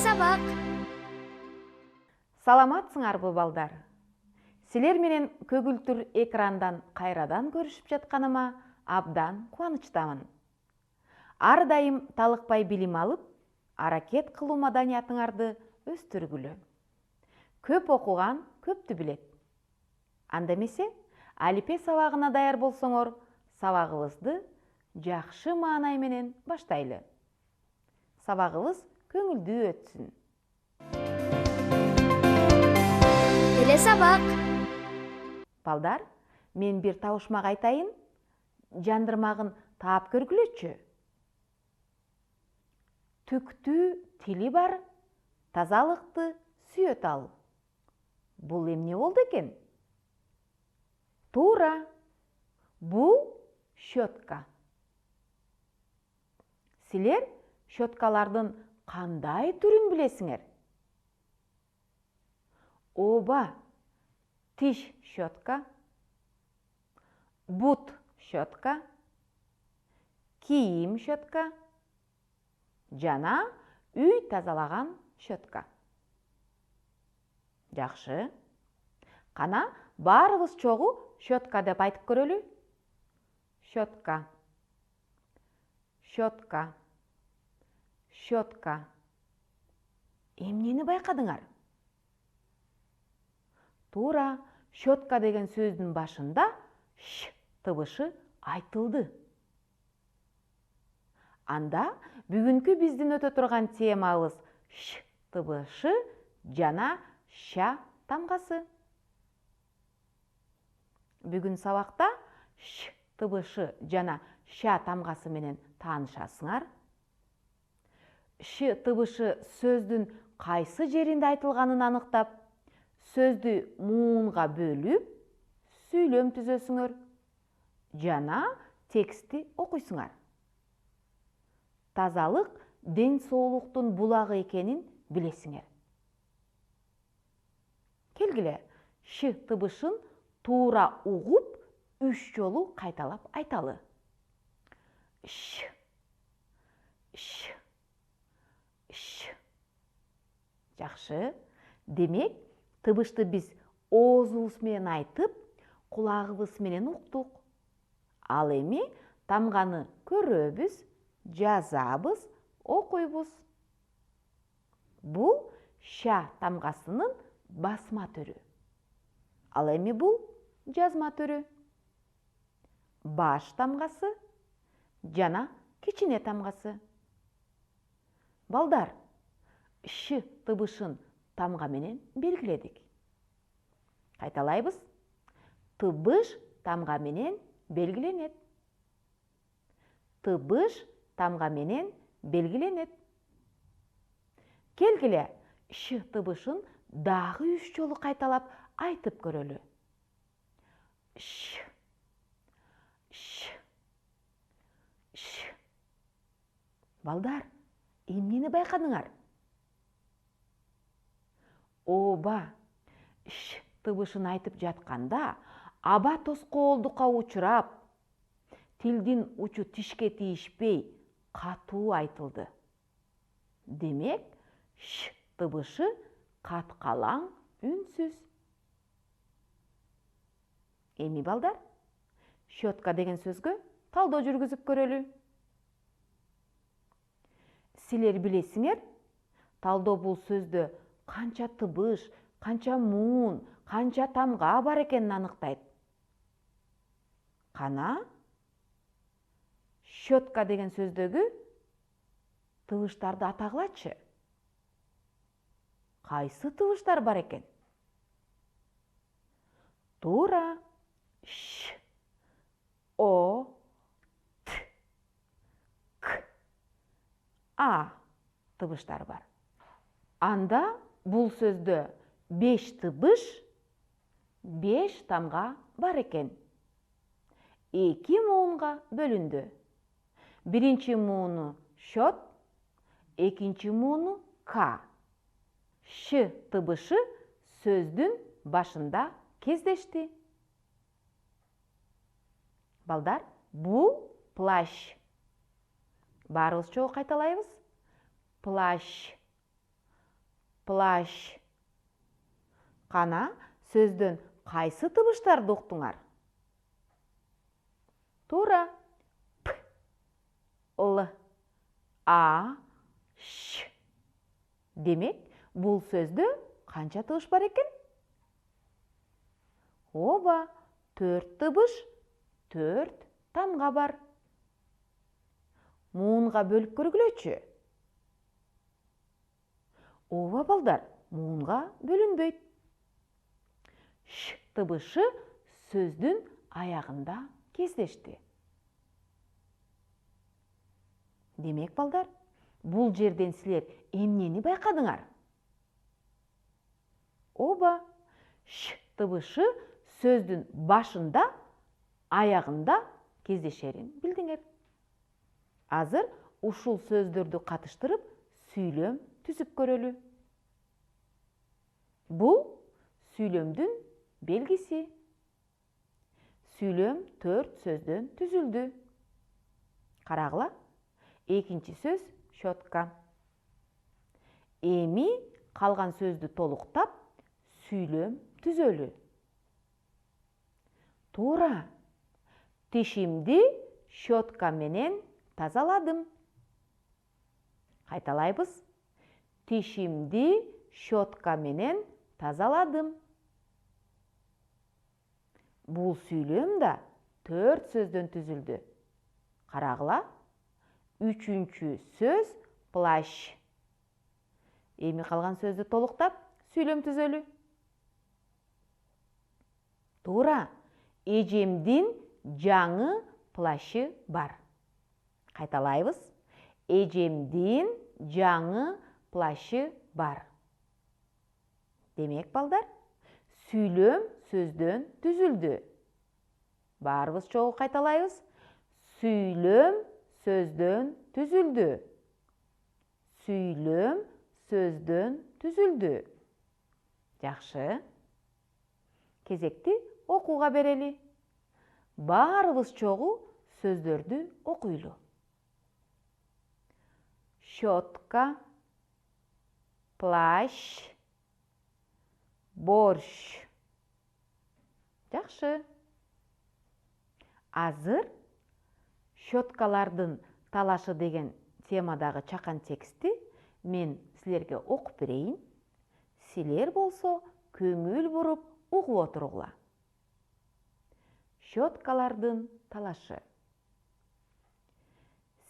сабак. Саламатсыңарбы балдар? Силер менен көгүлтүр экрандан кайрадан көрүшүп жатканыма абдан кубанычтамын. Ар дайым талыкпай билим алып, аракет кылуу маданиятыңарды өстүргүлө. Көп окуган көптү билет. Анда эмесе, алипе сабагына даяр болсоңор, сабагыбызды жакшы маанай менен баштайлы. Сабагыбыз көңүлдүү өтсүн. Эле сабак. Балдар, мен бир табышмак айтайын, жандырмагын таап көргүлөчү. Түктүү тили бар, тазалыкты сүйөт ал. Бул эмне болду экен? Туура, бул щетка. Силер щеткалардын кандай түрүн билесиңер? Ооба, тиш щетка, бут щетка, кийим щетка жана үй тазалаган щетка. Жакшы. Кана баарыбыз чогуу щетка деп айтып көрөлү. Щетка. Щетка. Щетка. Эмнени байкадыңар? Туура, щетка деген сөздүн башында ш тыбышы айтылды. Анда бүгүнкү биздин өтө турган темабыз ш тыбышы жана ша тамгасы. Бүгүн сабакта ш тыбышы жана ша тамгасы менен таанышасыңар. Ш тыбышы сөздүн кайсы жеринде айтылганын аныктап, сөздү муунга бөлүп, сүйлөм түзөсүңөр жана текстти окуйсуңар. Тазалык ден соолуктун булагы экенин билесиңер. Келгиле, ш тыбышын туура угуп, 3 жолу кайталап айталы. Ш, ш, ш. Жакшы. Демек, тыбышты биз оозубуз менен айтып, кулагыбыз менен уктук. Ал эми тамганы көрөбүз, жазабыз, окуйбуз. Бул ша тамгасынын басма түрү. Ал эми бул жазма түрү. Баш тамгасы жана кичине тамгасы. Балдар, ш тыбышын тамга менен белгиледик. Кайталайбыз. Тыбыш тамга менен белгиленет. Тыбыш тамга менен белгиленет. Келгиле, ш тыбышын дагы 3 жолу кайталап айтып көрөлү. Ш, ш, ш. Балдар, эмнени байкадыңар? Ооба, ш тыбышын айтып жатканда аба тоскоолдукка учурап, тилдин учу тишке тийишпей катуу айтылды. Демек, ш тыбышы каткалаң, үнсүз. Эми балдар, щетка деген сөзгө талдоо жүргүзүп көрөлү. Силер билесиңер, талдоо бул сөздө канча тыбыш, канча муун, канча тамга бар экенин аныктайт. Кана, щетка деген сөздөгү тыбыштарды атагылачы. Кайсы тыбыштар бар экен? Туура, ш, о, т, к, а тыбыштар бар. Анда бул сөздө 5 тыбыш, 5 тамга бар экен. 2 муунга бөлүндү. Биринчи мууну щот, экинчи мууну к. Ш тыбышы сөздүн башында кездешти. Балдар, бул плащ. Баарыбыз чогуу кайталайбыз. Плащ. плащ. Қана сөзден қайсы тыбыштарды уктуңар? Туура. П, Л, А, Ш. Демек, бұл сөзді қанша тыбыш бар екен? Оба, 4 тыбыш, 4 тамға бар. Муынға бөліп көргілечі. Оба балдар, муынға бөлінбейді. Ш тыбышы сөздің аяғында кездешті. Демек балдар, бұл жерден сілер емнені байқадыңар? Оба, ш тыбышы сөздің башында, аяғында кездешерін білдіңер. Азыр ушул сөздерді қатыштырып, сүйлөм түзіп көрөлү. Бұл сүйлөмдүн белгиси. Сүйлөм 4 сөздөн түзүлдү. Карагыла, экинчи сөз щетка. Эми калган сөздү толуктап, сүйлөм түзөлү. Туура. Тишимди щетка менен тазаладым. Кайталайбыз. Тишимди щетка менен тазаладым. Бул сүйлөм да 4 сөздөн түзүлдү. Карагыла, 3-чү сөз плащ. Эми калган сөздү толуктап, сүйлөм түзөлү. Туура. Эжемдин жаңы плащы бар. Кайталайбыз. Эжемдин жаңы плащы бар. Демек, балдар, сүйлөм сөздөн түзүлдү. Барыбыз чогуу кайталайбыз. Сүйлөм сөздөн түзүлдү. Сүйлөм сөздөн түзүлдү. Жакшы. Кезекти окууга берели. Барыбыз чогуу сөздөрдү окуйлу. Щетка, плащ, борщ. Жакшы. Азыр щеткалардын талашы деген темадагы чакан текстти мен силерге окуп берейин. Силер болсо көңүл буруп угуп отургула. Щеткалардын талашы.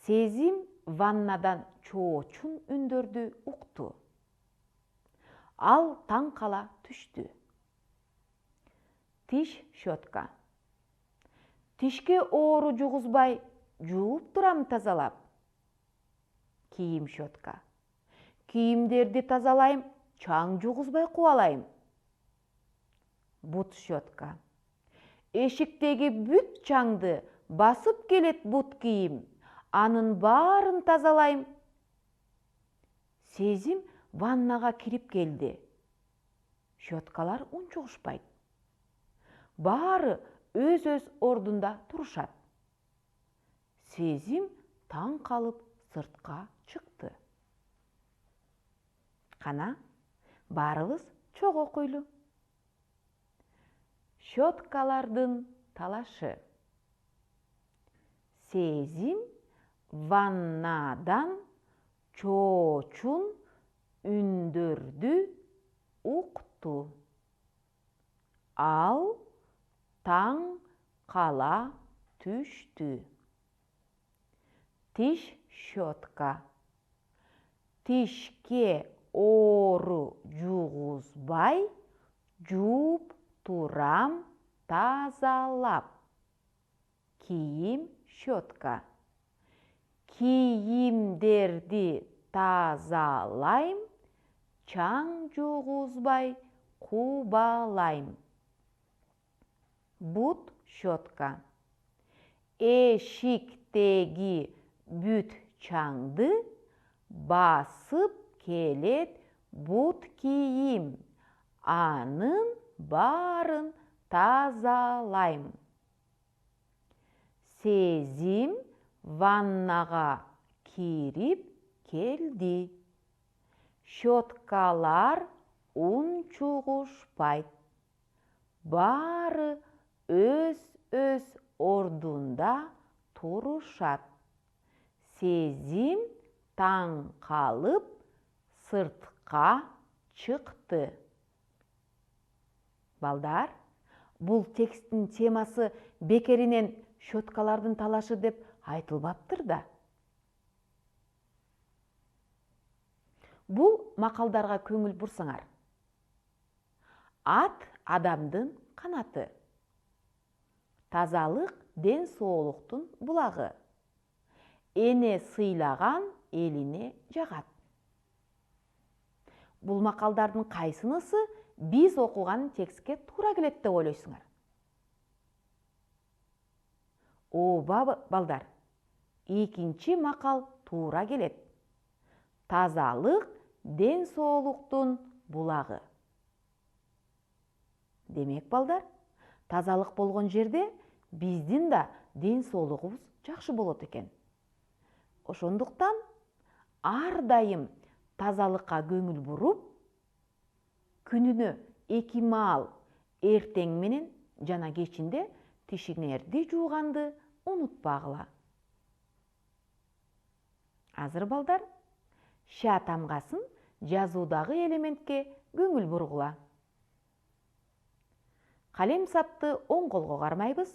Сезим ваннадан чоочун үндөрдү укту. Ал таң кала түштү. Тиш щетка. Тишке оору жугузбай, жууп турам тазалап. Кийим щетка. Кийимдерди тазалайм, чаң жугузбай кубалайм. Бут щетка. Эшиктеги бүт чаңды басып келет бут кийим, анын баарын тазалайм. Сезим ваннага кирип келди. Щеткалар унчугушпайт. Баары өз ордунда турушат. Сезим таң калып сыртка чыкты. Кана, барыбыз чогуу окуйлу. Щеткалардын талашы. Сезим ваннадан чоочун үндөрдү укту. Ал таң кала түштү. Тиш щетка. Тишке оору жугузбай, жууп турам тазалап. Кийим щетка. Кийимдерди тазалайм, чаң жугузбай кубалайм. Бут щетка. Эшиктеги бүт чаңды басып келет бут кийим, анын баарын тазалайм. Сезим ваннага кирип келди. щеткалар унчугушпайт. Бары өз ордунда турушат. Сезим таң калып сыртка чыкты. Балдар, бул тексттин темасы бекеринен щеткалардын талашы деп айтылбаптыр да. Бул макалдарга көңүл бурсаңар. Ат адамдын канаты. Тазалык ден соолуктун булагы. Эне сыйлаган элине жагат. Бул макалдардын кайсынысы биз окуган текстке туура келет деп ойлойсуңар? Ооба балдар, экинчи макал туура келет. Тазалык ден соолуктун булагы. Демек балдар, тазалык болгон жерде биздин да ден соолугубуз жакшы болот экен. Ошондуктан ар дайым тазалыкка көңүл буруп, күнүнө 2 маал эртең менен жана кечинде тишиңерди жууганды унутпагыла. Азыр балдар, ща тамгасын жазуудагы элементке көңүл бургула. Калем сапты оң колго кармайбыз.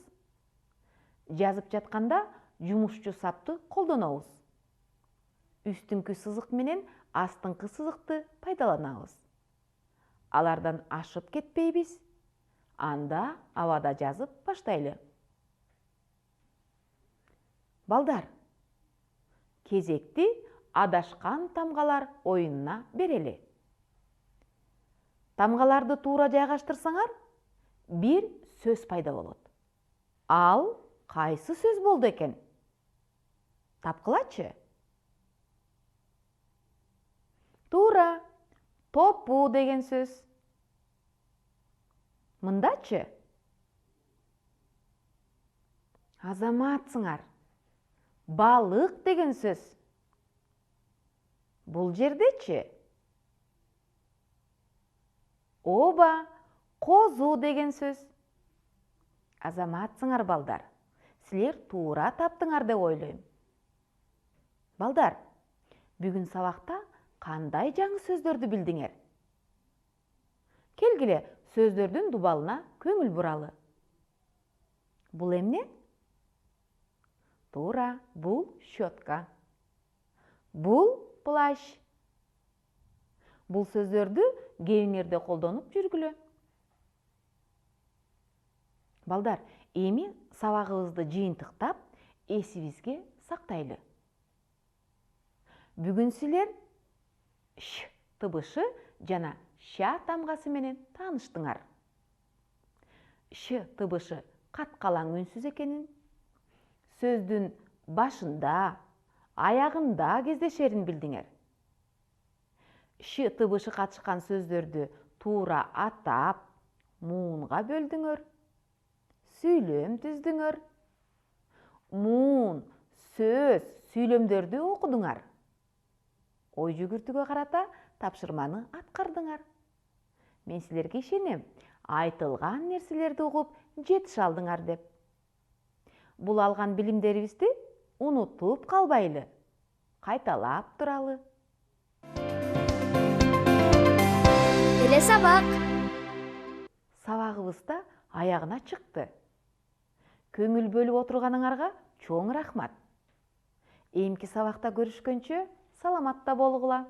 Жазып жатканда жумушчу сапты колдонобуз. Үстүңкү сызык менен астыңкы сызыкты пайдаланабыз. Алардан ашып кетпейбиз. Анда абада жазып баштайлы. Балдар, кезекти адашкан тамгалар оюнуна берели. Тамгаларды туура жайгаштырсаңар, бир сөз пайда болот. Ал кайсы сөз болду экен? Тапкылачы. Туура, топу деген сөз. Мындачы? Азаматсыңар. Балык деген сөз. Бул жердечи? Оба, козу деген сөз. Азаматсыңар балдар. Силер туура таптыңар деп ойлойм. Балдар, бүгүн сабакта кандай жаңы сөздөрдү билдиңер? Келгиле сөздөрдүн дубалына көңүл буралы. Бул эмне? Туура, бул щетка. Бул плащ. Бул сөздөрдү кеңирде колдонуп жүргүлө. Балдар, эми сабагыбызды жыйынтыктап, эсибизге сактайлы. Бүгүн силер ш тыбышы жана ща тамгасы менен тааныштыңар. Ш тыбышы каткалаң үнсүз экенин, сөздүн башында, аягында кездешерин билдиңер. Ш тыбышы катышкан сөздөрдү туура атап, муунга бөлдүңөр. Сүйлөм түздүңөр. Муун, сөз, сүйлөмдөрдү окудуңар. Ой жүгүртүүгө карата тапшырманы аткардыңар. Мен силерге ишенем, айтылган нерселерди угуп жетише алдыңар деп. Бул алган билимдерибизди унутуп калбайлы. Кайталап туралы. Келе сабак. Сабагыбыз да аягына чыкты. Көңүл бөлүп отурганыңарга чоң рахмат. Эмки сабакта көрүшкөнчө саламатта болгула.